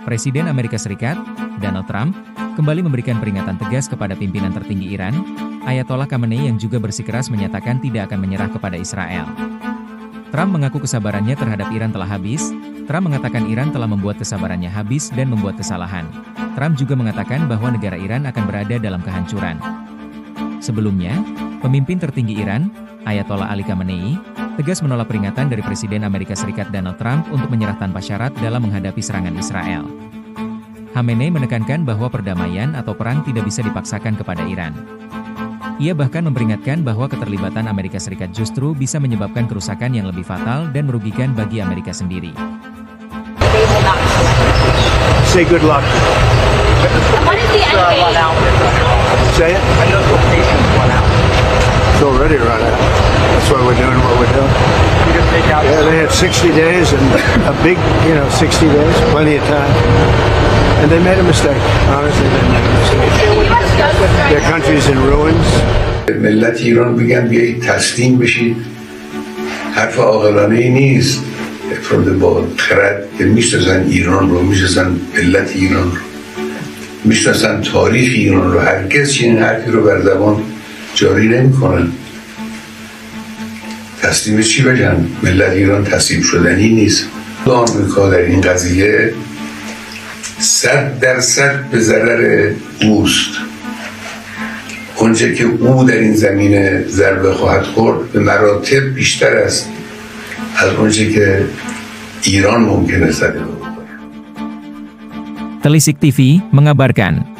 Presiden Amerika Serikat, Donald Trump, kembali memberikan peringatan tegas kepada pimpinan tertinggi Iran, Ayatollah Khamenei yang juga bersikeras menyatakan tidak akan menyerah kepada Israel. Trump mengaku kesabarannya terhadap Iran telah habis. Trump mengatakan Iran telah membuat kesabarannya habis dan membuat kesalahan. Trump juga mengatakan bahwa negara Iran akan berada dalam kehancuran. Sebelumnya, pemimpin tertinggi Iran, Ayatollah Ali Khamenei, tegas menolak peringatan dari Presiden Amerika Serikat Donald Trump untuk menyerah tanpa syarat dalam menghadapi serangan Israel. Khamenei menekankan bahwa perdamaian atau perang tidak bisa dipaksakan kepada Iran. Ia bahkan memperingatkan bahwa keterlibatan Amerika Serikat justru bisa menyebabkan kerusakan yang lebih fatal dan merugikan bagi Amerika sendiri. Say good luck. What is the end date? Say it. I know the quotation's run out. It's already run out. That's why we're doing what we're doing. You just take out. Yeah, they had 60 days and a big, 60 days, plenty of time. And they made a mistake. Honestly, they made a mistake. Their country's in ruins. ملت ایران بگن بیایید تسلیم بشید حرف عاقلانه ای نیست. افراد با خرد که میشناسن ایران رو، میشناسن ملت ایران رو، میشناسن تاریخ ایران رو، هرگز چنین حرفی رو بر زبان جاری نمیکنن. تسلیم چی بگن؟ ملت ایران تسلیم شدنی نیست. آمریکا در این قضیه 100% به ضرر اوست. اونچه که او در این زمینه ضربه خواهد خورد به مراتب بیشتر است از اونچه که ایران ممکنه ضربه بخوره. Telisik TV mengabarkan.